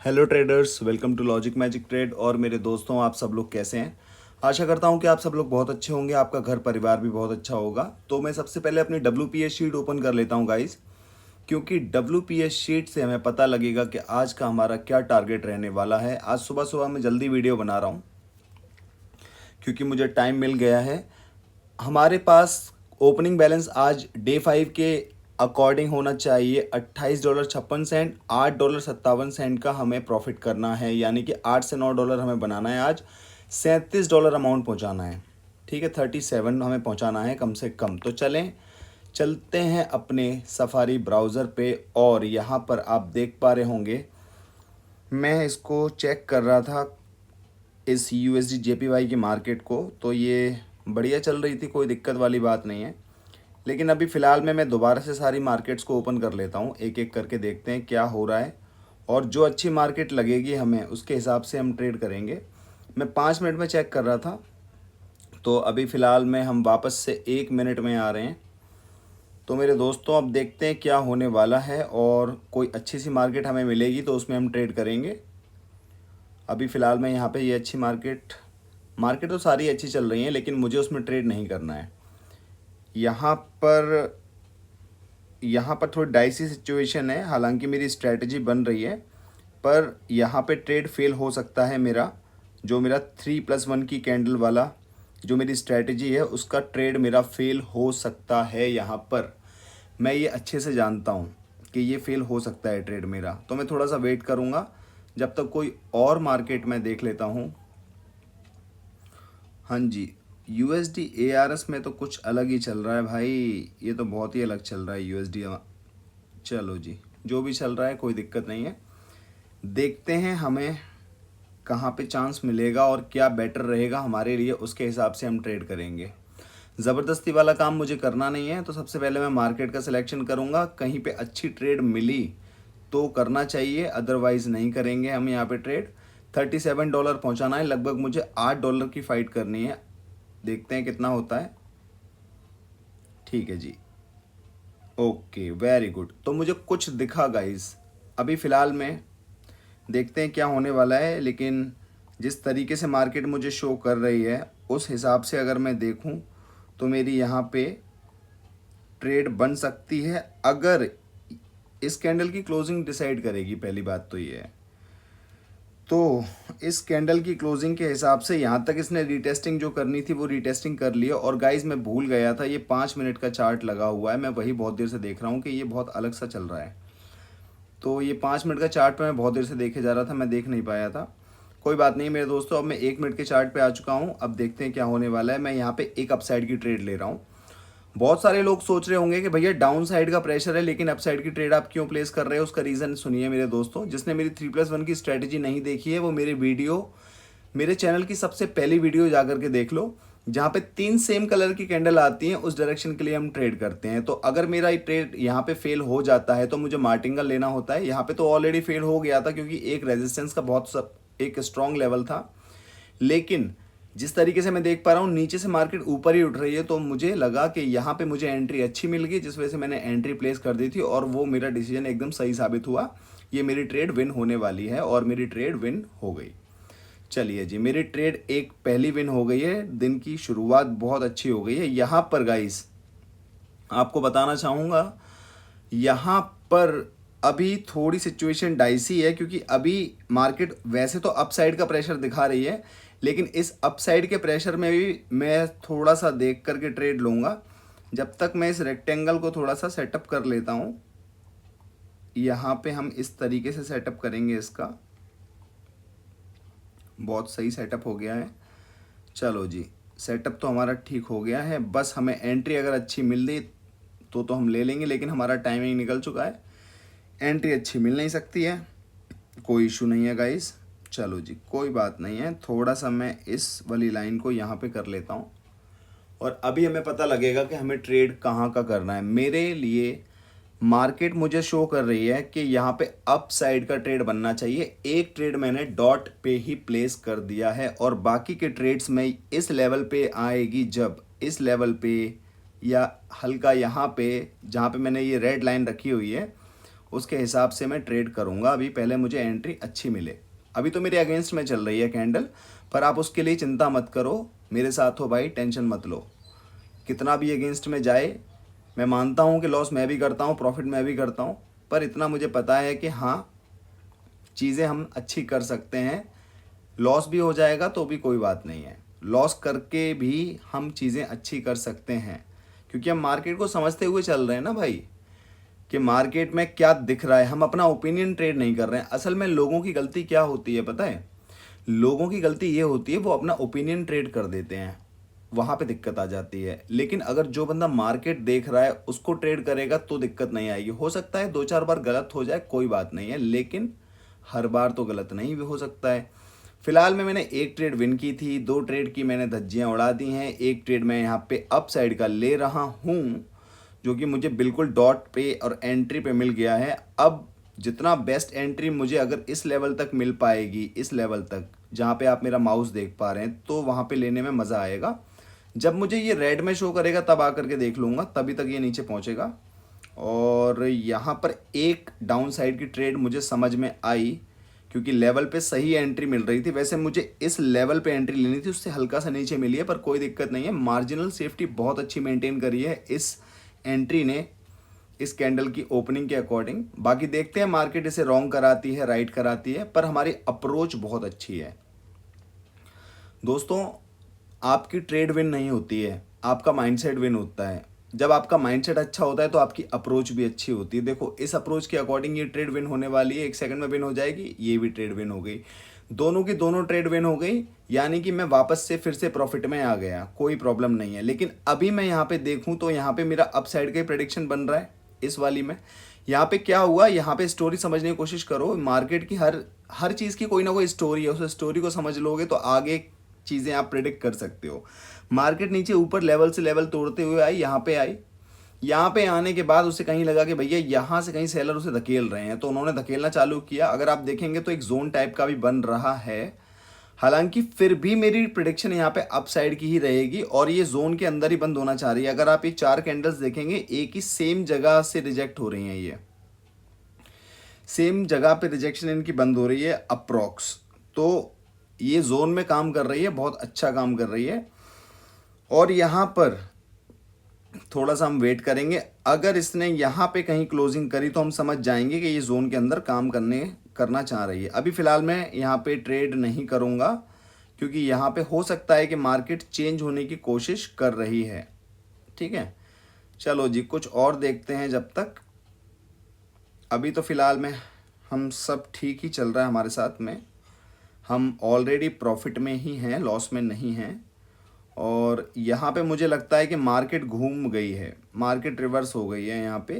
Hello traders, welcome to logic magic trade. और मेरे दोस्तों, आप सब लोग कैसे हैं? आशा करता हूं कि आप सब लोग बहुत अच्छे होंगे, आपका घर परिवार भी बहुत अच्छा होगा। तो मैं सबसे पहले अपनी WPS शीट ओपन कर लेता हूं गाइस, क्योंकि WPS शीट से हमें पता लगेगा कि आज का हमारा क्या टारगेट रहने वाला है। आज सुबह सुबह मैं जल्दी वीडियो बना रहा हूँ क्योंकि मुझे टाइम मिल गया है। हमारे पास ओपनिंग बैलेंस आज डे 5 के अकॉर्डिंग होना चाहिए $28.56। $8.57 का हमें प्रॉफिट करना है, यानी कि $8 से $9 हमें बनाना है। आज $37 अमाउंट पहुंचाना है। ठीक है, 37 हमें पहुंचाना है कम से कम। तो चलते हैं अपने सफारी ब्राउज़र पे। और यहाँ पर आप देख पा रहे होंगे, मैं इसको चेक कर रहा था इस USD JPY की मार्केट को। तो ये बढ़िया चल रही थी, कोई दिक्कत वाली बात नहीं है। लेकिन अभी फ़िलहाल में मैं दोबारा से सारी मार्केट्स को ओपन कर लेता हूँ, एक एक करके देखते हैं क्या हो रहा है। और जो अच्छी मार्केट लगेगी हमें, उसके हिसाब से हम ट्रेड करेंगे। मैं 5 मिनट में चेक कर रहा था, तो अभी फ़िलहाल में हम वापस से 1 मिनट में आ रहे हैं। तो मेरे दोस्तों, अब देखते हैं क्या होने वाला है, और कोई अच्छी सी मार्केट हमें मिलेगी तो उसमें हम ट्रेड करेंगे। अभी फ़िलहाल में यहाँ पे ये अच्छी मार्केट मार्केट तो सारी अच्छी चल रही हैं, लेकिन मुझे उसमें ट्रेड नहीं करना है। यहाँ पर यहाँ पर थोड़ी डाइसी सिचुएशन है, हालांकि मेरी स्ट्रैटेजी बन रही है, पर यहाँ पे ट्रेड फेल हो सकता है मेरा। जो मेरा 3+1 की कैंडल वाला जो मेरी स्ट्रैटेजी है, उसका ट्रेड मेरा फेल हो सकता है। यहाँ पर मैं ये अच्छे से जानता हूँ कि ये फेल हो सकता है ट्रेड मेरा। तो मैं थोड़ा सा वेट करूँगा जब तक कोई और मार्केट मैं देख लेता हूँ। हाँ जी, USD ARS में तो कुछ अलग ही चल रहा है भाई। ये तो बहुत ही अलग चल रहा है USD। चलो जी, जो भी चल रहा है कोई दिक्कत नहीं है। देखते हैं हमें कहाँ पे चांस मिलेगा और क्या बेटर रहेगा हमारे लिए, उसके हिसाब से हम ट्रेड करेंगे। ज़बरदस्ती वाला काम मुझे करना नहीं है। तो सबसे पहले मैं मार्केट का सिलेक्शन करूँगा। कहीं पे अच्छी ट्रेड मिली तो करना चाहिए, अदरवाइज़ नहीं करेंगे हम यहाँ पे ट्रेड। $37 पहुँचाना है, लगभग मुझे $8 की फ़ाइट करनी है। देखते हैं कितना होता है। ठीक है जी, ओके, वेरी गुड। तो मुझे कुछ दिखा गाइस। अभी फ़िलहाल में देखते हैं क्या होने वाला है, लेकिन जिस तरीके से मार्केट मुझे शो कर रही है, उस हिसाब से अगर मैं देखूं तो मेरी यहाँ पे ट्रेड बन सकती है, अगर इस कैंडल की क्लोजिंग डिसाइड करेगी। पहली बात तो ये है। तो इस कैंडल की क्लोजिंग के हिसाब से यहाँ तक इसने रीटेस्टिंग जो करनी थी वो रीटेस्टिंग कर लिया। और गाइस, मैं भूल गया था, ये 5 मिनट का चार्ट लगा हुआ है। मैं वही बहुत देर से देख रहा हूँ कि ये बहुत अलग सा चल रहा है। तो ये 5 मिनट का चार्ट पे मैं बहुत देर से देखे जा रहा था, मैं देख नहीं पाया था। कोई बात नहीं मेरे दोस्तों, अब मैं 1 मिनट के चार्ट पे आ चुका हूँ। अब देखते हैं क्या होने वाला है। मैं यहाँ पे एक अपसाइड की ट्रेड ले रहा हूँ। बहुत सारे लोग सोच रहे होंगे कि भैया डाउन साइड का प्रेशर है, लेकिन अपसाइड की ट्रेड आप क्यों प्लेस कर रहे हो? उसका रीज़न सुनिए मेरे दोस्तों। जिसने मेरी 3+1 की स्ट्रैटेजी नहीं देखी है, वो मेरे चैनल की सबसे पहली वीडियो जाकर के देख लो, जहाँ पे 3 सेम कलर की कैंडल आती हैं, उस डायरेक्शन के लिए हम ट्रेड करते हैं। तो अगर मेरा ये ट्रेड यहाँ पे फेल हो जाता है तो मुझे मार्टिंगल लेना होता है। यहाँ पे तो ऑलरेडी फेल हो गया था, क्योंकि एक रेजिस्टेंस का एक स्ट्रॉन्ग लेवल था। लेकिन जिस तरीके से मैं देख पा रहा हूँ, नीचे से मार्केट ऊपर ही उठ रही है, तो मुझे लगा कि यहाँ पे मुझे एंट्री अच्छी मिल गई, जिस वजह से मैंने एंट्री प्लेस कर दी थी। और वो मेरा डिसीजन एकदम सही साबित हुआ। ये मेरी ट्रेड विन होने वाली है, और मेरी ट्रेड विन हो गई। चलिए जी, मेरी ट्रेड एक पहली विन हो गई है। दिन की शुरुआत बहुत अच्छी हो गई है। यहाँ पर गाइस आपको बताना चाहूँगा, यहाँ पर अभी थोड़ी सिचुएशन डाइसी है, क्योंकि अभी मार्केट वैसे तो अपसाइड का प्रेशर दिखा रही है, लेकिन इस अपसाइड के प्रेशर में भी मैं थोड़ा सा देख करके ट्रेड लूँगा। जब तक मैं इस रेक्टेंगल को थोड़ा सा सेटअप कर लेता हूँ। यहाँ पे हम इस तरीके से सेटअप करेंगे इसका। बहुत सही सेटअप हो गया है। चलो जी, सेटअप तो हमारा ठीक हो गया है। बस हमें एंट्री अगर अच्छी मिल गई तो हम ले लेंगे, लेकिन हमारा टाइमिंग निकल चुका है। एंट्री अच्छी मिल नहीं सकती है, कोई इशू नहीं है गाइस। चलो जी, कोई बात नहीं है। थोड़ा सा मैं इस वाली लाइन को यहाँ पे कर लेता हूँ, और अभी हमें पता लगेगा कि हमें ट्रेड कहाँ का करना है। मेरे लिए मार्केट मुझे शो कर रही है कि यहाँ पे अप साइड का ट्रेड बनना चाहिए। एक ट्रेड मैंने डॉट पे ही प्लेस कर दिया है, और बाकी के ट्रेड्स में इस लेवल पे आएगी, जब इस लेवल पे या हल्का यहाँ पे जहाँ पे मैंने ये रेड लाइन रखी हुई है, उसके हिसाब से मैं ट्रेड करूँगा। अभी पहले मुझे एंट्री अच्छी मिले। अभी तो मेरे अगेंस्ट में चल रही है कैंडल, पर आप उसके लिए चिंता मत करो, मेरे साथ हो भाई, टेंशन मत लो। कितना भी अगेंस्ट में जाए, मैं मानता हूँ कि लॉस मैं भी करता हूँ, प्रॉफिट मैं भी करता हूँ, पर इतना मुझे पता है कि हाँ, चीज़ें हम अच्छी कर सकते हैं। लॉस भी हो जाएगा तो भी कोई बात नहीं है, लॉस करके भी हम चीज़ें अच्छी कर सकते हैं, क्योंकि हम मार्केट को समझते हुए चल रहे हैं ना भाई, कि मार्केट में क्या दिख रहा है। हम अपना ओपिनियन ट्रेड नहीं कर रहे हैं। असल में लोगों की गलती क्या होती है पता है? लोगों की गलती ये होती है, वो अपना ओपिनियन ट्रेड कर देते हैं, वहाँ पे दिक्कत आ जाती है। लेकिन अगर जो बंदा मार्केट देख रहा है उसको ट्रेड करेगा तो दिक्कत नहीं आएगी। हो सकता है 2-4 बार गलत हो जाए, कोई बात नहीं है, लेकिन हर बार तो गलत नहीं भी हो सकता है। फिलहाल में मैंने एक ट्रेड विन की थी, 2 ट्रेड की मैंने धज्जियाँ उड़ा दी हैं, एक ट्रेड मैं यहाँ पे अप साइड का ले रहा हूँ, जो कि मुझे बिल्कुल डॉट पे और एंट्री पे मिल गया है। अब जितना बेस्ट एंट्री मुझे अगर इस लेवल तक मिल पाएगी, इस लेवल तक जहाँ पे आप मेरा माउस देख पा रहे हैं, तो वहाँ पे लेने में मज़ा आएगा। जब मुझे ये रेड में शो करेगा तब आकर के देख लूँगा, तभी तक ये नीचे पहुँचेगा। और यहाँ पर एक डाउन साइड की ट्रेड मुझे समझ में आई, क्योंकि लेवल पे सही एंट्री मिल रही थी। वैसे मुझे इस लेवल पे एंट्री लेनी थी, उससे हल्का सा नीचे मिली है, पर कोई दिक्कत नहीं है। मार्जिनल सेफ्टी बहुत अच्छी मेंटेन करी है इस एंट्री ने, इस कैंडल की ओपनिंग के अकॉर्डिंग। बाकी देखते हैं मार्केट इसे रॉन्ग कराती है, राइट कराती है, पर हमारी अप्रोच बहुत अच्छी है। दोस्तों, आपकी ट्रेड विन नहीं होती है, आपका माइंडसेट विन होता है। जब आपका माइंडसेट अच्छा होता है तो आपकी अप्रोच भी अच्छी होती है। देखो, इस अप्रोच के अकॉर्डिंग ये ट्रेड विन होने वाली है, 1 सेकंड में विन हो जाएगी, ये भी ट्रेड विन हो गई, दोनों की दोनों ट्रेड विन हो गई। यानी कि मैं वापस से फिर से प्रॉफिट में आ गया, कोई प्रॉब्लम नहीं है। लेकिन अभी मैं यहाँ पे देखूँ तो यहाँ पे मेरा अप साइड का ही प्रेडिक्शन बन रहा है इस वाली में। यहाँ पे क्या हुआ, यहाँ पे स्टोरी समझने की कोशिश करो। मार्केट की हर हर चीज़ की कोई ना कोई स्टोरी है, उस स्टोरी को समझ लोगे तो आगे चीज़ें आप प्रिडिक्ट कर सकते हो। मार्केट नीचे ऊपर लेवल से लेवल तोड़ते हुए आई, यहाँ पे आई। यहाँ पे आने के बाद उसे कहीं लगा कि भैया यहाँ से कहीं सेलर उसे धकेल रहे हैं, तो उन्होंने धकेलना चालू किया। अगर आप देखेंगे तो एक जोन टाइप का भी बन रहा है, हालांकि फिर भी मेरी प्रिडिक्शन यहाँ पे अप साइड की ही रहेगी और ये जोन के अंदर ही बंद होना चाह रही है। अगर आप ये 4 कैंडल्स देखेंगे, एक ही सेम जगह से रिजेक्ट हो रही हैं, ये सेम जगह पे रिजेक्शन इनकी बंद हो रही है अप्रॉक्स। तो ये जोन में काम कर रही है, बहुत अच्छा काम कर रही है। और यहाँ पर थोड़ा सा हम वेट करेंगे। अगर इसने यहाँ पे कहीं क्लोजिंग करी तो हम समझ जाएंगे कि ये जोन के अंदर काम करना चाह रही है। अभी फ़िलहाल मैं यहाँ पे ट्रेड नहीं करूँगा, क्योंकि यहाँ पे हो सकता है कि मार्केट चेंज होने की कोशिश कर रही है। ठीक है, चलो जी, कुछ और देखते हैं जब तक। अभी तो फ़िलहाल में हम सब ठीक ही चल रहा है हमारे साथ में, हम ऑलरेडी प्रॉफिट में ही हैं, लॉस में नहीं हैं। और यहाँ पे मुझे लगता है कि मार्केट घूम गई है, मार्केट रिवर्स हो गई है यहाँ पे,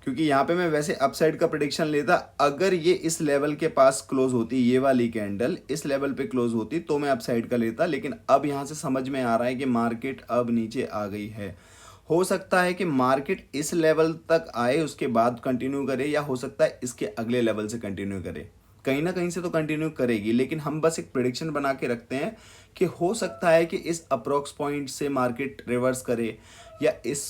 क्योंकि यहाँ पे मैं वैसे अपसाइड का प्रेडिक्शन लेता। अगर ये इस लेवल के पास क्लोज होती, ये वाली कैंडल इस लेवल पे क्लोज होती, तो मैं अपसाइड का लेता। लेकिन अब यहाँ से समझ में आ रहा है कि मार्केट अब नीचे आ गई है। हो सकता है कि मार्केट इस लेवल तक आए, उसके बाद कंटिन्यू करे, या हो सकता है इसके अगले लेवल से कंटिन्यू करे, कहीं ना कहीं से तो कंटिन्यू करेगी। लेकिन हम बस एक प्रेडिक्शन बना के रखते हैं कि हो सकता है कि इस अप्रोक्स पॉइंट से मार्केट रिवर्स करे या इस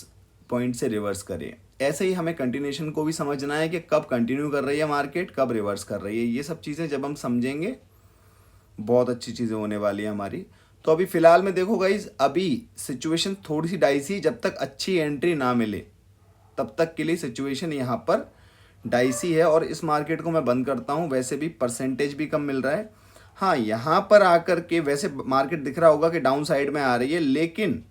पॉइंट से रिवर्स करे। ऐसे ही हमें कंटिन्यूशन को भी समझना है कि कब कंटिन्यू कर रही है मार्केट, कब रिवर्स कर रही है। ये सब चीज़ें जब हम समझेंगे, बहुत अच्छी चीज़ें होने वाली है हमारी। तो अभी फ़िलहाल में देखो गाइज, अभी सिचुएशन थोड़ी सी डाइसी, जब तक अच्छी एंट्री ना मिले तब तक के लिए सिचुएशन यहाँ पर डाइसी है। और इस मार्केट को मैं बंद करता हूँ। वैसे भी परसेंटेज भी कम मिल रहा है। हाँ, यहाँ पर आकर के वैसे मार्केट दिख रहा होगा कि डाउन साइड में आ रही है, लेकिन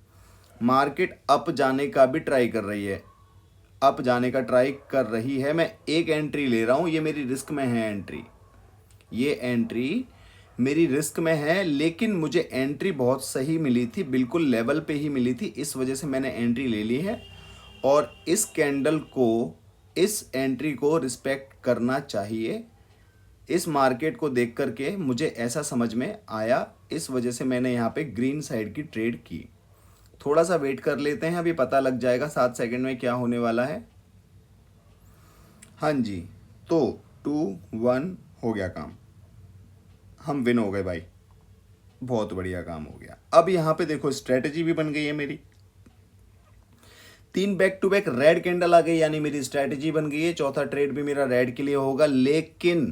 मार्केट अप जाने का भी ट्राई कर रही है, अप जाने का ट्राई कर रही है। मैं एक एंट्री ले रहा हूँ, ये मेरी रिस्क में है एंट्री, ये एंट्री मेरी रिस्क में है, लेकिन मुझे एंट्री बहुत सही मिली थी, बिल्कुल लेवल पे ही मिली थी, इस वजह से मैंने एंट्री ले ली है। और इस कैंडल को, इस एंट्री को रिस्पेक्ट करना चाहिए। इस मार्केट को देख करके मुझे ऐसा समझ में आया, इस वजह से मैंने यहाँ पे ग्रीन साइड की ट्रेड की। थोड़ा सा वेट कर लेते हैं, अभी पता लग जाएगा 7 सेकंड में क्या होने वाला है। हाँ जी, तो 2-1 हो गया काम, हम विन हो गए भाई, बहुत बढ़िया काम हो गया। अब यहाँ पे देखो स्ट्रेटजी भी बन गई है मेरी। 3 back to back red candle आ गई, यानी मेरी स्ट्रैटेजी बन गई है। चौथा ट्रेड भी मेरा रेड के लिए होगा, लेकिन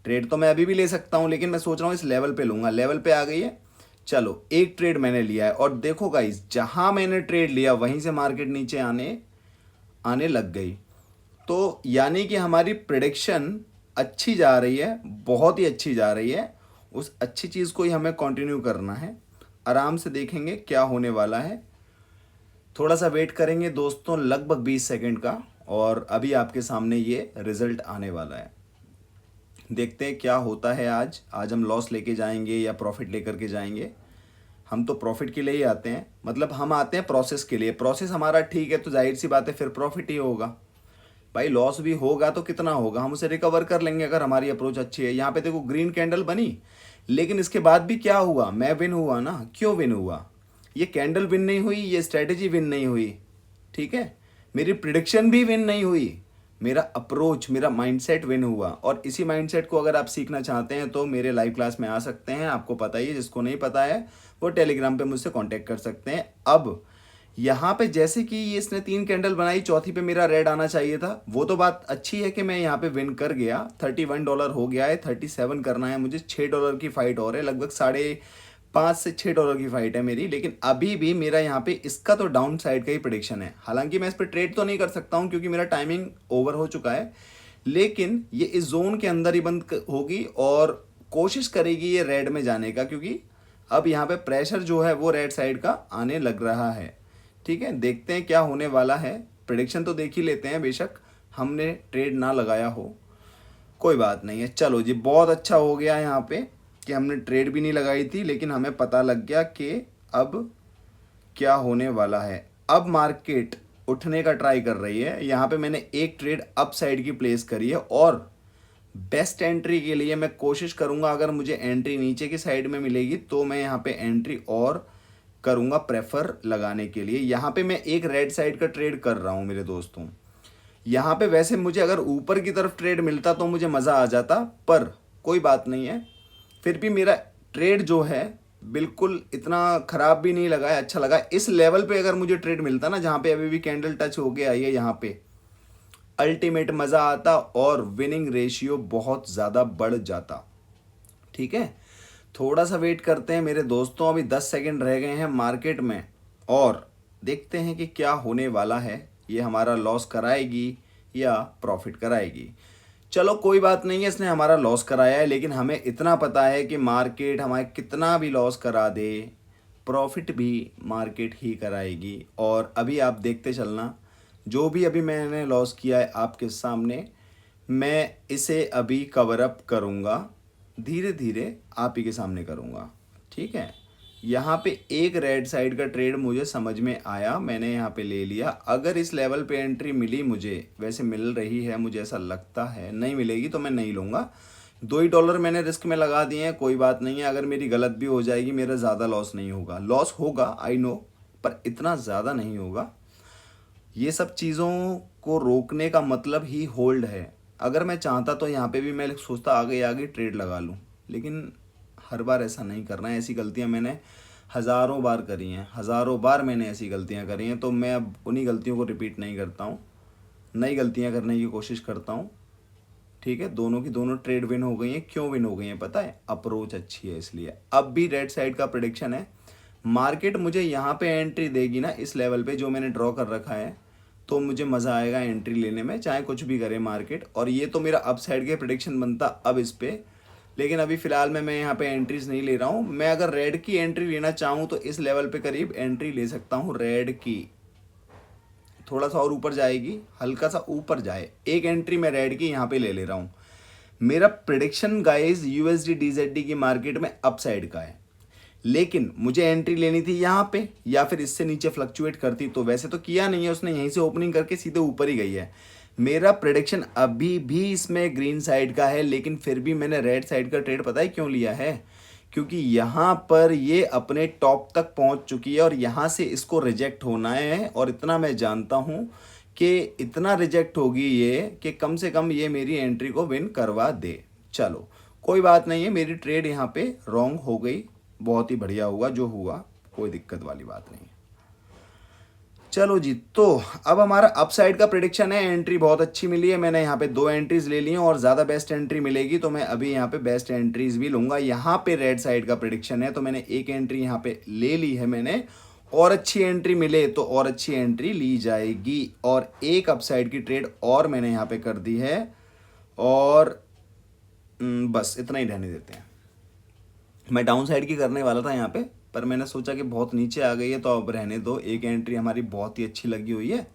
ट्रेड तो मैं अभी भी ले सकता हूं, लेकिन मैं सोच रहा हूं इस लेवल पे लूंगा। लेवल पे आ गई है, चलो एक ट्रेड मैंने लिया है और देखो गाइस, जहां मैंने ट्रेड लिया वहीं से मार्केट नीचे आने लग गई। तो यानी कि हमारी प्रेडिक्शन अच्छी जा रही है, बहुत ही अच्छी जा रही है। उस अच्छी चीज़ को ही हमें कंटिन्यू करना है। आराम से देखेंगे क्या होने वाला है, थोड़ा सा वेट करेंगे दोस्तों, लगभग 20 सेकंड का, और अभी आपके सामने ये रिजल्ट आने वाला है। देखते हैं क्या होता है। आज हम लॉस लेके जाएंगे या प्रॉफिट लेकर के जाएंगे। हम तो प्रॉफिट के लिए ही आते हैं, मतलब हम आते हैं प्रोसेस के लिए। प्रोसेस हमारा ठीक है तो जाहिर सी बात है फिर प्रॉफिट ही होगा भाई। लॉस भी होगा तो कितना होगा, हम उसे रिकवर कर लेंगे अगर हमारी अप्रोच अच्छी है। यहाँ पे देखो ग्रीन कैंडल बनी, लेकिन इसके बाद भी क्या हुआ, मैं विन हुआ ना। क्यों विन हुआ, ये कैंडल विन नहीं हुई, ये स्ट्रेटेजी विन नहीं हुई, ठीक है, मेरी प्रिडिक्शन भी विन नहीं हुई, मेरा अप्रोच, मेरा माइंडसेट विन हुआ। और इसी माइंडसेट को अगर आप सीखना चाहते हैं तो मेरे लाइव क्लास में आ सकते हैं, आपको पता ही है। जिसको नहीं पता है वो टेलीग्राम पे मुझसे कांटेक्ट कर सकते हैं। अब यहाँ पे जैसे कि इसने 3 कैंडल बनाई, चौथी पे मेरा रेड आना चाहिए था। वो तो बात अच्छी है कि मैं यहाँ पे विन कर गया, $31 हो गया है, 37 करना है मुझे। $6 की फाइट और है, लगभग 5.5 से $6 की फाइट है मेरी। लेकिन अभी भी मेरा यहाँ पे इसका तो डाउन साइड का ही प्रेडिक्शन है। हालांकि मैं इस पर ट्रेड तो नहीं कर सकता हूँ क्योंकि मेरा टाइमिंग ओवर हो चुका है, लेकिन ये इस जोन के अंदर ही बंद होगी और कोशिश करेगी ये रेड में जाने का, क्योंकि अब यहाँ पे प्रेशर जो है वो रेड साइड का आने लग रहा है। ठीक है, देखते हैं क्या होने वाला है। प्रेडिक्शन तो देख ही लेते हैं, बेशक हमने ट्रेड ना लगाया हो, कोई बात नहीं है। चलो जी, बहुत अच्छा हो गया यहाँ पे कि हमने ट्रेड भी नहीं लगाई थी, लेकिन हमें पता लग गया कि अब क्या होने वाला है। अब मार्केट उठने का ट्राई कर रही है। यहाँ पे मैंने एक ट्रेड अप साइड की प्लेस करी है और बेस्ट एंट्री के लिए मैं कोशिश करूँगा, अगर मुझे एंट्री नीचे की साइड में मिलेगी तो मैं यहाँ पे एंट्री और करूँगा प्रेफर लगाने के लिए। यहाँ पे मैं एक रेड साइड का ट्रेड कर रहा हूँ मेरे दोस्तों। यहाँ पे वैसे मुझे अगर ऊपर की तरफ ट्रेड मिलता तो मुझे मज़ा आ जाता, पर कोई बात नहीं है। फिर भी मेरा ट्रेड जो है बिल्कुल इतना ख़राब भी नहीं लगा है, अच्छा लगा। इस लेवल पे अगर मुझे ट्रेड मिलता ना, जहाँ पे अभी भी कैंडल टच हो के आई है, यहाँ पे अल्टीमेट मज़ा आता और विनिंग रेशियो बहुत ज़्यादा बढ़ जाता। ठीक है, थोड़ा सा वेट करते हैं मेरे दोस्तों, अभी 10 सेकंड रह गए हैं मार्केट में और देखते हैं कि क्या होने वाला है। ये हमारा लॉस कराएगी या प्रॉफिट कराएगी। चलो कोई बात नहीं है, इसने हमारा लॉस कराया है, लेकिन हमें इतना पता है कि मार्केट हमारे कितना भी लॉस करा दे, प्रॉफिट भी मार्केट ही कराएगी। और अभी आप देखते चलना, जो भी अभी मैंने लॉस किया है आपके सामने, मैं इसे अभी कवर अप करूँगा, धीरे धीरे आप ही के सामने करूँगा। ठीक है, यहाँ पे एक रेड साइड का ट्रेड मुझे समझ में आया, मैंने यहाँ पे ले लिया। अगर इस लेवल पे एंट्री मिली मुझे, वैसे मिल रही है मुझे ऐसा लगता है, नहीं मिलेगी तो मैं नहीं लूँगा। $2 ही मैंने रिस्क में लगा दिए हैं, कोई बात नहीं है। अगर मेरी गलत भी हो जाएगी, मेरा ज़्यादा लॉस नहीं होगा। लॉस होगा आई नो, पर इतना ज़्यादा नहीं होगा। ये सब चीज़ों को रोकने का मतलब ही होल्ड है। अगर मैं चाहता तो यहाँ पे भी मैं सोचता आगे आगे ट्रेड लगा लूँ, लेकिन हर बार ऐसा नहीं करना है। ऐसी गलतियाँ मैंने हज़ारों बार करी हैं, हज़ारों बार मैंने ऐसी गलतियाँ करी हैं, तो मैं अब उन्हीं गलतियों को रिपीट नहीं करता हूँ, नई गलतियाँ करने की कोशिश करता हूँ। ठीक है, दोनों की दोनों ट्रेड विन हो गई हैं। क्यों विन हो गई हैं पता है, अप्रोच अच्छी है इसलिए। अब भी रेड साइड का प्रेडिक्शन है, मार्केट मुझे यहाँ पे एंट्री देगी ना इस लेवल पे जो मैंने ड्रॉ कर रखा है, तो मुझे मज़ा आएगा एंट्री लेने में, चाहे कुछ भी करे मार्केट। और ये तो मेरा अप साइड के प्रेडिक्शन बनता अब इस पे, लेकिन अभी फ़िलहाल मैं यहाँ पे एंट्रीज नहीं ले रहा हूँ। मैं अगर रेड की एंट्री लेना चाहूँ तो इस लेवल पे करीब एंट्री ले सकता हूँ रेड की। थोड़ा सा और ऊपर जाएगी, हल्का सा ऊपर जाए, एक एंट्री मैं रेड की यहाँ पे ले रहा हूँ। मेरा प्रेडिक्शन गाइस USD DZD की मार्केट में अप साइड का है, लेकिन मुझे एंट्री लेनी थी यहाँ पे या फिर इससे नीचे फ्लक्चुएट करती, तो वैसे तो किया नहीं है उसने, यहीं से ओपनिंग करके सीधे ऊपर ही गई है। मेरा प्रेडिक्शन अभी भी इसमें ग्रीन साइड का है, लेकिन फिर भी मैंने रेड साइड का ट्रेड पता है क्यों लिया है, क्योंकि यहाँ पर ये अपने टॉप तक पहुँच चुकी है और यहाँ से इसको रिजेक्ट होना है। और इतना मैं जानता हूँ कि इतना रिजेक्ट होगी ये कि कम से कम ये मेरी एंट्री को विन करवा दे। चलो कोई बात नहीं है, मेरी ट्रेड यहाँ पे रॉन्ग हो गई, बहुत ही बढ़िया हुआ जो हुआ, कोई दिक्कत वाली बात नहीं। चलो जी, तो अब हमारा अपसाइड का प्रिडिक्शन है। एंट्री बहुत अच्छी मिली है, मैंने यहाँ पे 2 एंट्रीज ले ली हैं और ज़्यादा बेस्ट एंट्री मिलेगी तो मैं अभी यहाँ पे बेस्ट एंट्रीज भी लूँगा। यहाँ पे रेड साइड का प्रिडिक्शन है तो मैंने एक एंट्री यहाँ पे ले ली है मैंने, और अच्छी एंट्री मिले तो और अच्छी एंट्री ली जाएगी। और एक अपसाइड की ट्रेड और मैंने यहाँ पे कर दी है, और बस इतना ही रहने देते हैं। मैं डाउन साइड की करने वाला था यहाँ पे, पर मैंने सोचा कि बहुत नीचे आ गई है तो अब रहने दो। एक एंट्री हमारी बहुत ही अच्छी लगी हुई है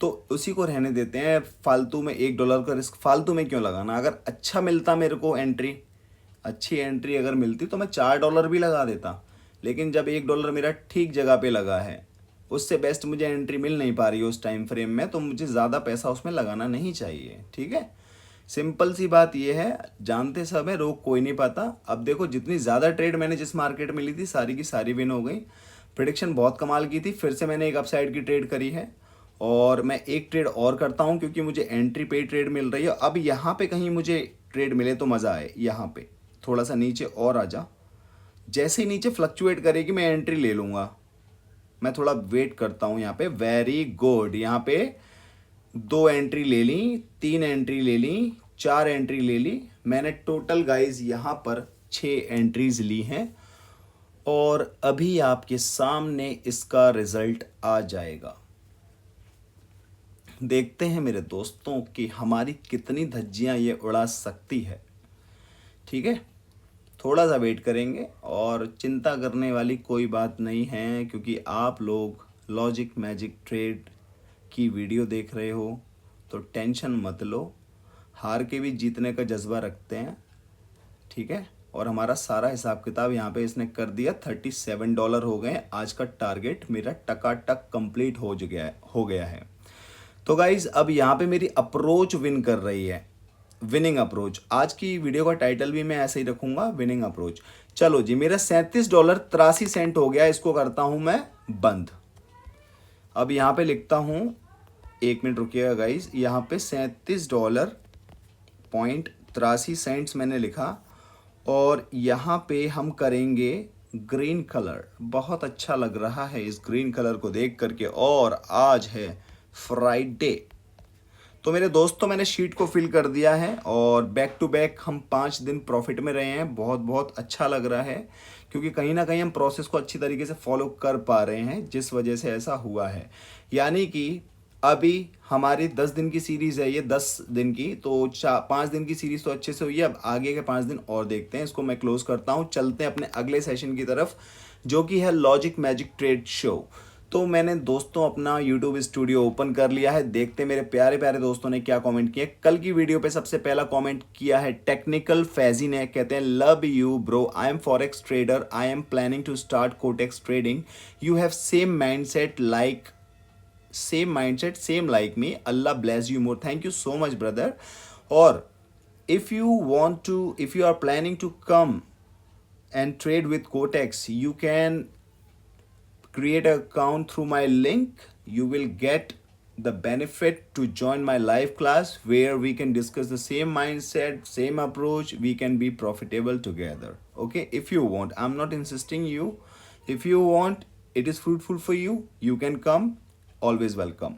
तो उसी को रहने देते हैं। फालतू में $1 का रिस्क फालतू में क्यों लगाना। अगर अच्छा मिलता मेरे को एंट्री, अच्छी एंट्री अगर मिलती तो मैं $4 भी लगा देता, लेकिन जब $1 मेरा ठीक जगह पे लगा है, उससे बेस्ट मुझे एंट्री मिल नहीं पा रही है उस टाइम फ्रेम में, तो मुझे ज़्यादा पैसा उसमें लगाना नहीं चाहिए। ठीक है, सिंपल सी बात ये है, जानते सब है, रोक कोई नहीं पाता। अब देखो, जितनी ज़्यादा ट्रेड मैंने जिस मार्केट में ली थी सारी की सारी विन हो गई। प्रिडिक्शन बहुत कमाल की थी। फिर से मैंने एक अपसाइड की ट्रेड करी है और मैं एक ट्रेड और करता हूँ क्योंकि मुझे एंट्री पे ट्रेड मिल रही है। अब यहाँ पे कहीं मुझे ट्रेड मिले तो मज़ा आए। यहाँ पे थोड़ा सा नीचे और आ जा, जैसे ही नीचे फ्लक्चुएट करेगी मैं एंट्री ले लूँगा। मैं थोड़ा वेट करता हूँ यहाँ पे। वेरी गुड, यहाँ पे 2 एंट्री ले ली, 3 एंट्री ले ली, 4 एंट्री ले ली। मैंने टोटल गाइज यहाँ पर 6 एंट्रीज ली हैं और अभी आपके सामने इसका रिजल्ट आ जाएगा। देखते हैं मेरे दोस्तों कि हमारी कितनी धज्जियां ये उड़ा सकती है। ठीक है, थोड़ा सा वेट करेंगे और चिंता करने वाली कोई बात नहीं है, क्योंकि आप लोग लॉजिक मैजिक ट्रेड की वीडियो देख रहे हो तो टेंशन मत लो। हार के भी जीतने का जज्बा रखते हैं। ठीक है, और हमारा सारा हिसाब किताब यहाँ पे इसने कर दिया। $37 हो गए। आज का टारगेट मेरा टकाटक कंप्लीट हो गया है। तो गाइज अब यहाँ पे मेरी अप्रोच विन कर रही है, विनिंग अप्रोच। आज की वीडियो का टाइटल भी मैं ऐसे ही रखूंगा, विनिंग अप्रोच। चलो जी, मेरा $37.83 हो गया। इसको करता हूं मैं बंद। अब यहाँ पे लिखता हूं, 1 मिनट रुकिएगा गाइज, यहाँ पे $37.83 मैंने लिखा और यहाँ पे हम करेंगे ग्रीन कलर। बहुत अच्छा लग रहा है इस ग्रीन कलर को देख करके। और आज है फ्राइडे, तो मेरे दोस्तों मैंने शीट को फिल कर दिया है और बैक टू बैक हम 5 दिन प्रॉफिट में रहे हैं। बहुत बहुत अच्छा लग रहा है, क्योंकि कहीं ना कहीं हम प्रोसेस को अच्छी तरीके से फॉलो कर पा रहे हैं, जिस वजह से ऐसा हुआ है। यानी कि अभी हमारी 10 दिन की सीरीज़ है ये, 10 दिन की, तो 5 दिन की सीरीज़ तो अच्छे से हुई है। अब आगे के 5 दिन और देखते हैं। इसको मैं क्लोज करता हूँ। चलते हैं अपने अगले सेशन की तरफ, जो कि है लॉजिक मैजिक ट्रेड शो। तो मैंने दोस्तों अपना YouTube स्टूडियो ओपन कर लिया है। देखते मेरे प्यारे प्यारे दोस्तों ने क्या कमेंट किए। कल की वीडियो पे सबसे पहला कमेंट किया है टेक्निकल फैजी ने। कहते हैं, love you bro, I am forex trader, I am planning to start Quotex trading, you have same mindset same like me, अल्लाह bless you more. Thank you so much brother. और if you are planning to come and trade with Kotex, you can create an account through my link. You will get the benefit to join my live class where we can discuss the same mindset, same approach. We can be profitable together. Okay, if you want, I'm not insisting you. If you want, it is fruitful for you, you can come, always welcome.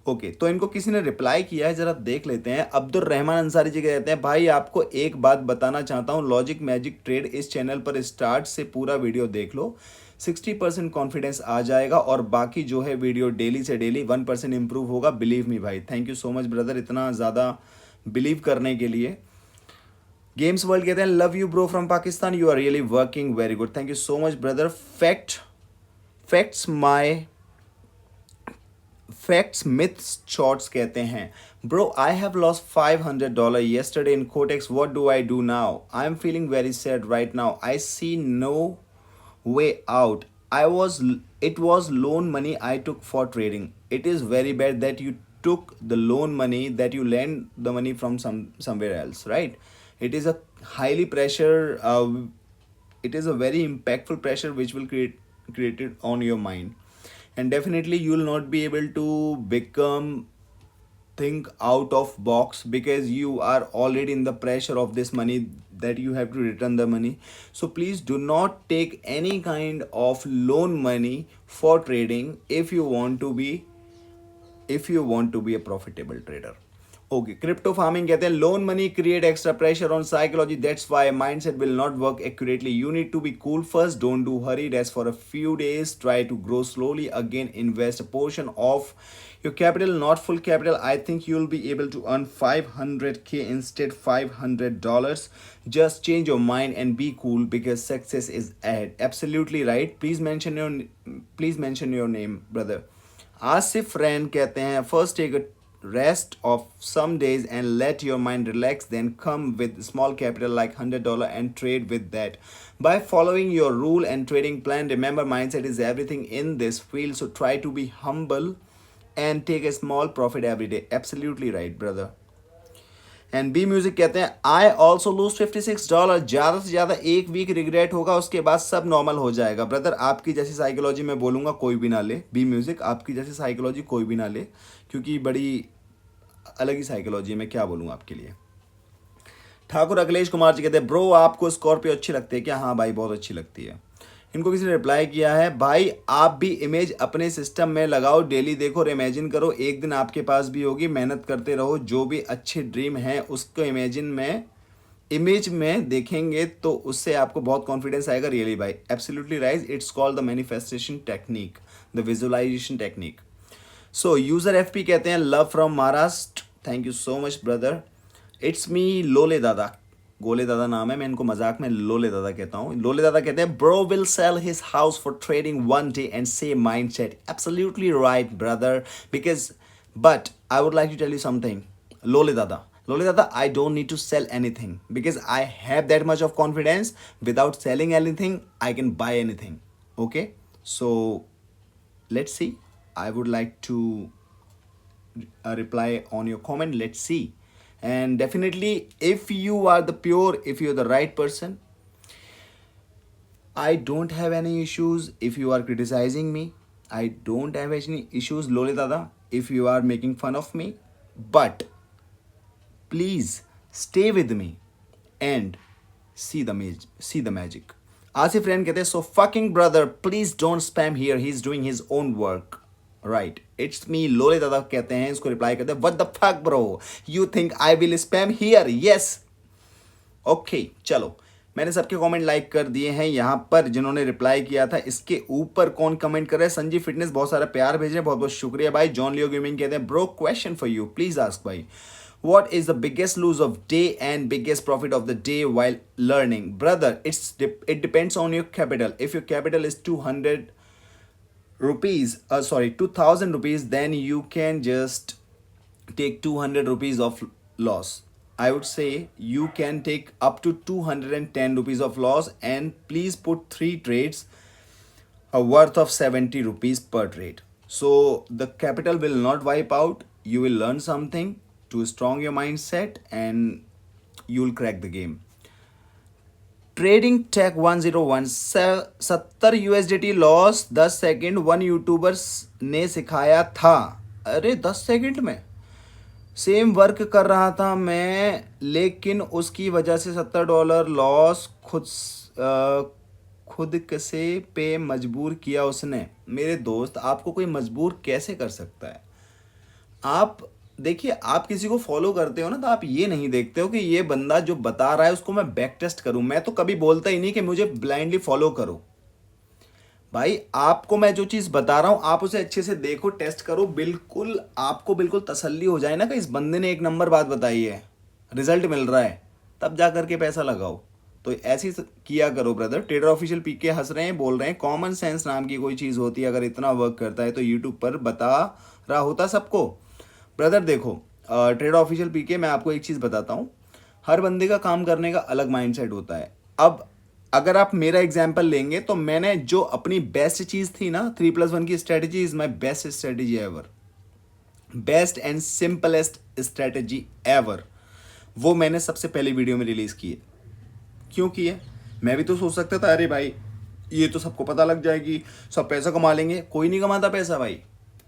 Okay तो इनको किसी ने reply किया है, जरा देख लेते हैं। अब्दुल रहमान अंसारी जी कहते हैं, भाई आपको एक बात बताना चाहता हूँ, लॉजिक मैजिक ट्रेड इस चैनल पर स्टार्ट से पूरा वीडियो देख लो, 60% कॉन्फिडेंस आ जाएगा और बाकी जो है वीडियो डेली से डेली 1% इंप्रूव होगा। बिलीव मी भाई। Thank you so much brother, इतना ज़्यादा बिलीव करने के लिए। गेम्स वर्ल्ड कहते हैं, love you bro from Pakistan, you are really working very good. Thank you so much brother. Facts myths shorts कहते हैं, bro I have lost $500 yesterday in Kotex, what do I do now? I am feeling very sad right now, I see no way out. It was loan money I took for trading. It is very bad that you took the loan money, that you lend the money from somewhere else, right? It is a highly pressure, it is a very impactful pressure which will create it on your mind, and definitely you will not be able to become think out of box because you are already in the pressure of this money that you have to return the money. So please do not take any kind of loan money for trading if you want to be a profitable trader. Okay, crypto farming कहते हैं loan money create extra pressure on psychology, that's why mindset will not work accurately. You need to be cool first, don't do hurry, rest for a few days, try to grow slowly, again invest a portion of your capital, not full capital. I think you'll be able to earn 500k instead $500. Just change your mind and be cool because success is ahead. Absolutely right. Please mention your name, brother. Asif Rain कहते हैं first take a rest of some days and let your mind relax, then come with small capital like $100 and trade with that by following your rule and trading plan. Remember, mindset is everything in this field, so try to be humble and take a small profit every day. Absolutely right, brother. And B music कहते हैं I also loose $56. ज़्यादा से ज़्यादा एक week regret होगा, उसके बाद सब नॉर्मल हो जाएगा. ब्रदर आपकी जैसी साइकोलॉजी मैं बोलूँगा कोई भी ना ले. बी म्यूजिक आपकी जैसी साइकोलॉजी कोई भी ना ले, क्योंकि बड़ी अलग ही साइकोलॉजी है, मैं क्या बोलूँ आपके लिए. ठाकुर अखिलेश कुमार जी कहते हैं ब्रो आपको स्कॉर्पियो अच्छी लगती है क्या? हाँ भाई बहुत अच्छी लगती है. इनको किसी ने रिप्लाई किया है भाई आप भी इमेज अपने सिस्टम में लगाओ, डेली देखो और इमेजिन करो, एक दिन आपके पास भी होगी. मेहनत करते रहो, जो भी अच्छे ड्रीम है उसको इमेज में देखेंगे तो उससे आपको बहुत कॉन्फिडेंस आएगा. रियली भाई, absolutely right. It's called the manifestation technique, the visualization technique. So user FP कहते हैं love from Maharashtra. Thank you so much brother. It's me Lole Dada. गोले दादा नाम है, मैं इनको मजाक में लोले दादा कहता हूँ. लोले दादा कहते हैं bro will sell his house for trading one day and same mindset. Absolutely right brother, because but I would like to tell you something. Lole Dada, I don't need to sell anything because I have that much of confidence. Without selling anything, I can buy anything. Okay, so let's see. I would like to reply on your comment. Let's see. And definitely, if you are if you're the right person, I don't have any issues. If you are criticizing me, I don't have any issues, Lole Dada, if you are making fun of me. But please stay with me and see the magic. Asif Ren कहते हैं so fucking brother, please don't spam here. He's doing his own work. Right. It's me, Lole Dada कहते हैं. इसको reply करते हैं what the fuck bro, you think I will spam here? Yes. Okay, चलो मैंने सबके कमेंट लाइक कर दिए हैं. यहाँ पर जिन्होंने रिप्लाई किया था इसके ऊपर कौन कमेंट कर रहा है? संजीव फिटनेस बहुत सारा प्यार भेज रहे हैं, बहुत बहुत शुक्रिया भाई. जॉन लियो गेमिंग कहते हैं bro question for you, please ask भाई. What is the biggest lose of day and biggest profit of the day while learning? Brother, it depends on your capital. If your capital is 200 rupees, 2000 rupees, then you can just take 200 rupees of loss. I would say you can take up to 210 rupees of loss, and please put 3 trades worth of 70 rupees per trade. So the capital will not wipe out. You will learn something to strong your mindset and you'll crack the game. Trading Tech 101 70 USDT loss 10 second 1 YouTuber ने सिखाया था. अरे 10 second में same work कर रहा था मैं, लेकिन उसकी वजह से $70 लॉस खुद से पे मजबूर किया उसने. मेरे दोस्त, आपको कोई मजबूर कैसे कर सकता है? आप देखिए, आप किसी को फॉलो करते हो ना, तो आप ये नहीं देखते हो कि ये बंदा जो बता रहा है उसको मैं बैक टेस्ट करूं. मैं तो कभी बोलता ही नहीं कि मुझे ब्लाइंडली फॉलो करो. भाई आपको मैं जो चीज़ बता रहा हूं आप उसे अच्छे से देखो, टेस्ट करो. बिल्कुल आपको बिल्कुल तसल्ली हो जाए ना कि इस बंदे ने एक नंबर बात बताई है, रिजल्ट मिल रहा है, तब जा करके पैसा लगाओ. तो ऐसी किया करो ब्रदर. ट्रेडर ऑफिशियल पीके हंस रहे हैं, बोल रहे हैं कॉमन सेंस नाम की कोई चीज़ होती है, अगर इतना वर्क करता है तो यूट्यूब पर बता रहा होता सबको. ब्रदर देखो, ट्रेडर ऑफिशियल पीके, मैं आपको एक चीज़ बताता हूँ. हर बंदे का काम करने का अलग माइंडसेट होता है. अब अगर आप मेरा एग्जांपल लेंगे तो मैंने जो अपनी बेस्ट चीज़ थी ना, 3+1 की strategy is my best strategy ever, best and simplest strategy ever. वो मैंने सबसे पहले वीडियो में रिलीज़ की है. क्यों की है? मैं भी तो सोच सकता था अरे भाई ये तो सबको पता लग जाएगी, सब पैसा कमा लेंगे. कोई नहीं कमाता पैसा भाई,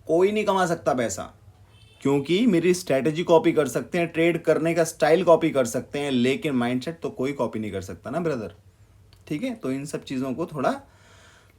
कोई नहीं कमा सकता पैसा. क्योंकि मेरी स्ट्रैटेजी कॉपी कर सकते हैं, ट्रेड करने का स्टाइल कॉपी कर सकते हैं, लेकिन माइंडसेट तो कोई कॉपी नहीं कर सकता ना ब्रदर। ठीक है, तो इन सब चीज़ों को थोड़ा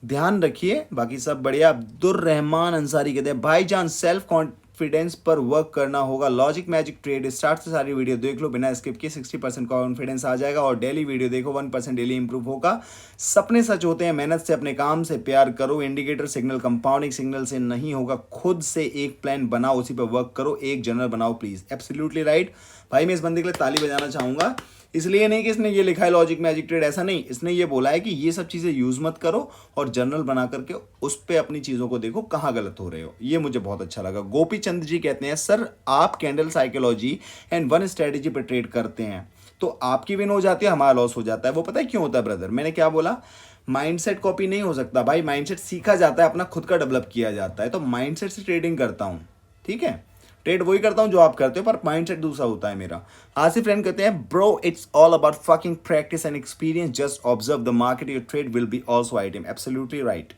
ध्यान रखिए। बाकी सब बढ़िया। अब्दुल रहमान अंसारी कहते हैं भाईजान सेल्फ कॉन्फिडेंस पर वर्क करना होगा। लॉजिक मैजिक ट्रेड स्टार्ट से सारी वीडियो देख लो बिना स्किप किए, 60% कॉन्फिडेंस आ जाएगा। और डेली वीडियो देखो, 1% डेली इंप्रूव होगा। सपने सच होते हैं, मेहनत से अपने काम से प्यार करो। इंडिकेटर सिग्नल कंपाउंडिंग सिग्नल से नहीं होगा, खुद से एक प्लान बनाओ, उसी पर वर्क करो, एक जर्नल बनाओ प्लीज। एब्सोल्युटली राइट भाई, मैं इस बंदे के लिए ताली बजाना चाहूंगा। इसलिए नहीं कि इसने ये लिखा है लॉजिक मैजिक ट्रेड, ऐसा नहीं, इसने ये बोला है कि ये सब चीज़ें यूज़ मत करो और जर्नल बना करके उस पर अपनी चीज़ों को देखो कहाँ गलत हो रहे हो। ये मुझे बहुत अच्छा लगा। गोपी चंद जी कहते हैं सर आप candle psychology and one strategy पर ट्रेड करते हैं तो आपकी विन हो जाती है, हमारा लॉस हो जाता है। वो पता है क्यों होता है ब्रदर? मैंने क्या बोला, माइंडसेट कॉपी नहीं हो सकता भाई, माइंडसेट सीखा जाता है, अपना खुद का डेवलप किया जाता है। तो माइंडसेट से ट्रेडिंग करता हूँ, ठीक है, ट्रेड वही करता हूं जो आप करते हो, पर माइंडसेट दूसरा होता है मेरा। आसिफ फ्रेंड कहते हैं bro it's all about fucking practice and experience, just observe the market, your trade will be also item. Absolutely right.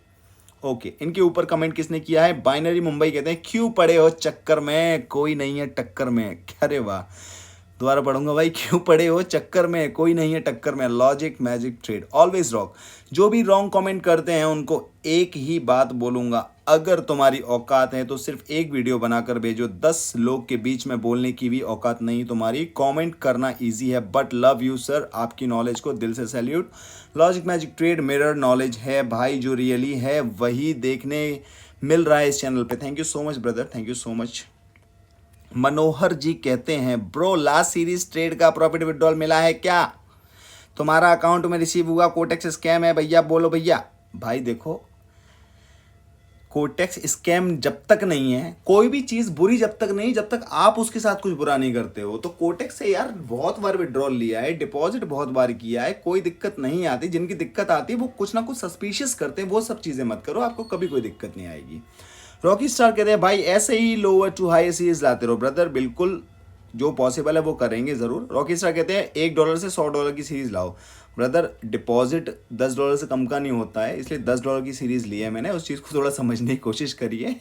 Okay, इनके ऊपर कमेंट किसने किया है? बाइनरी मुंबई कहते हैं क्यों पड़े हो चक्कर में, कोई नहीं है टक्कर में। अरे वाह, दोबारा पढ़ूंगा भाई, क्यों पड़े हो चक्कर में, कोई नहीं है टक्कर में। Logic magic trade always rock. जो भी रॉन्ग कमेंट करते हैं उनको एक ही बात बोलूंगा, अगर तुम्हारी औकात है तो सिर्फ एक वीडियो बनाकर भेजो, 10 लोग के बीच में बोलने की भी औकात नहीं तुम्हारी। कमेंट करना इजी है बट लव यू सर, आपकी नॉलेज को दिल से salute. Logic magic trade mirror knowledge है भाई, जो रियली है वही देखने मिल रहा है इस चैनल पे। Thank you so much brother, thank you so much. Manohar ji कहते हैं ब्रो लास्ट सीरीज ट्रेड का प्रॉफिट विड्रॉल मिला है क्या? तुम्हारा अकाउंट में रिसीव हुआ, कोटेक्स स्कैम है भैया, बोलो भैया। भाई देखो, कोटेक्स स्कैम जब तक नहीं है, कोई भी चीज बुरी जब तक नहीं, जब तक आप उसके साथ कुछ बुरा नहीं करते हो। तो कोटेक्स से यार बहुत बार विड्रॉल लिया है, डिपॉजिट बहुत बार किया है, कोई दिक्कत नहीं आती। जिनकी दिक्कत आती है वो कुछ ना कुछ सस्पिशियस करते हैं, वो सब चीजें मत करो, आपको कभी कोई दिक्कत नहीं आएगी। रॉकी स्टार कहते हैं भाई ऐसे ही लोअर टू हाई सीरीज लाते रहो ब्रदर, बिल्कुल जो पॉसिबल है वो करेंगे ज़रूर। रॉकी स्टार कहते हैं $1 से $100 की सीरीज़ लाओ। ब्रदर डिपॉजिट $10 से कम का नहीं होता है, इसलिए $10 की सीरीज़ ली है मैंने। उस चीज़ को थोड़ा समझने की कोशिश करिए।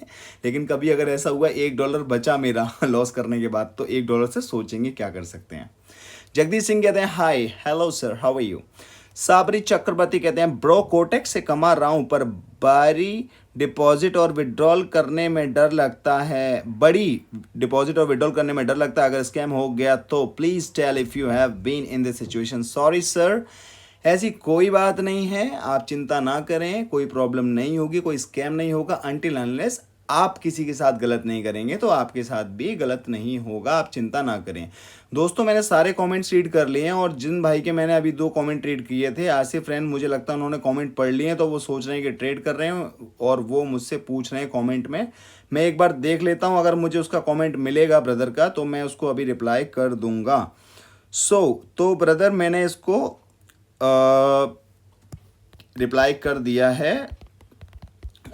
लेकिन कभी अगर ऐसा हुआ $1 बचा मेरा लॉस करने के बाद, तो $1 से सोचेंगे क्या कर सकते हैं। जगदीश सिंह कहते हैं hi hello sir, how are you. Sabri Chakravarti कहते हैं ब्रो कोटेक्स से कमा रहा हूं पर बारी डिपॉजिट और विड्रॉल करने में डर लगता है, बड़ी डिपॉजिट और विड्रॉल करने में डर लगता है, अगर स्कैम हो गया तो please tell if you have been in this situation. Sorry sir, ऐसी कोई बात नहीं है, आप चिंता ना करें, कोई प्रॉब्लम नहीं होगी, कोई स्कैम नहीं होगा। अनटिल अनलेस आप किसी के साथ गलत नहीं करेंगे तो आपके साथ भी गलत नहीं होगा, आप चिंता ना करें। दोस्तों मैंने सारे कमेंट्स रीड कर लिए हैं, और जिन भाई के मैंने अभी 2 कमेंट रीड किए थे, आसिफ फ्रेंड, मुझे लगता है उन्होंने कमेंट पढ़ लिए हैं, तो वो सोच रहे हैं कि ट्रेड कर रहे हैं और वो मुझसे पूछ रहे हैं कमेंट में। मैं एक बार देख लेता हूँ, अगर मुझे उसका कमेंट मिलेगा ब्रदर का तो मैं उसको अभी रिप्लाई कर दूंगा। तो ब्रदर मैंने इसको रिप्लाई कर दिया है,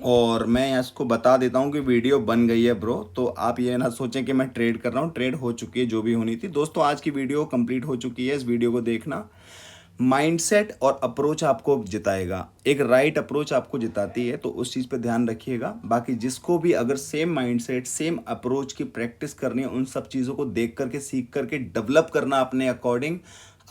और मैं इसको बता देता हूँ कि वीडियो बन गई है ब्रो। तो आप ये ना सोचें कि मैं ट्रेड कर रहा हूँ, ट्रेड हो चुकी है जो भी होनी थी। दोस्तों आज की वीडियो कंप्लीट हो चुकी है, इस वीडियो को देखना। माइंडसेट और अप्रोच आपको जिताएगा, एक राइट अप्रोच आपको जिताती है, तो उस चीज़ पे ध्यान रखिएगा। बाकी जिसको भी अगर सेम माइंडसेट सेम अप्रोच की प्रैक्टिस करनी है, उन सब चीज़ों को देख करके सीख करके डेवलप करना, अपने अकॉर्डिंग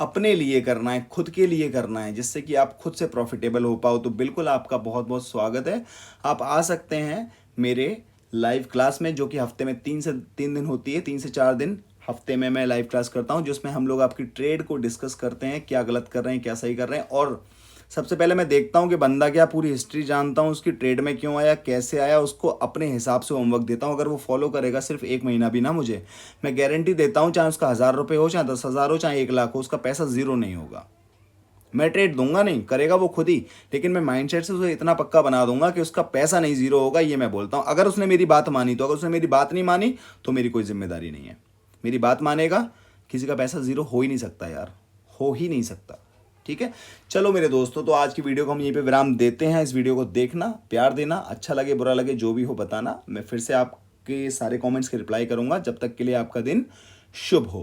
अपने लिए करना है, खुद के लिए करना है, जिससे कि आप खुद से प्रॉफिटेबल हो पाओ, तो बिल्कुल आपका बहुत बहुत स्वागत है। आप आ सकते हैं मेरे लाइव क्लास में, जो कि हफ्ते में 3 दिन होती है, 3 से 4 दिन हफ्ते में मैं लाइव क्लास करता हूं, जिसमें हम लोग आपकी ट्रेड को डिस्कस करते हैं, क्या गलत कर रहे हैं, क्या सही कर रहे हैं। और सबसे पहले मैं देखता हूं कि बंदा क्या, पूरी हिस्ट्री जानता हूं, उसकी ट्रेड में क्यों आया, कैसे आया, उसको अपने हिसाब से होमवर्क देता हूं। अगर वो फॉलो करेगा सिर्फ 1 महीना भी ना, मुझे मैं गारंटी देता हूं, चाहे उसका 1000 रुपये हो, चाहे 10,000 हो, चाहे 1 लाख हो, उसका पैसा जीरो नहीं होगा। मैं ट्रेड दूंगा नहीं, करेगा वो खुद ही, लेकिन मैं माइंडसेट से उसे इतना पक्का बना दूंगा कि उसका पैसा नहीं जीरो होगा, ये मैं बोलता हूं। अगर उसने मेरी बात मानी तो, अगर उसने मेरी बात नहीं मानी तो मेरी कोई जिम्मेदारी नहीं है। मेरी बात मानेगा, किसी का पैसा जीरो हो ही नहीं सकता यार, हो ही नहीं सकता। ठीक है, चलो मेरे दोस्तों, तो आज की वीडियो को हम यहीं पे विराम देते हैं। इस वीडियो को देखना, प्यार देना, अच्छा लगे बुरा लगे जो भी हो बताना। मैं फिर से आपके सारे कमेंट्स के रिप्लाई करूंगा। जब तक के लिए आपका दिन शुभ हो।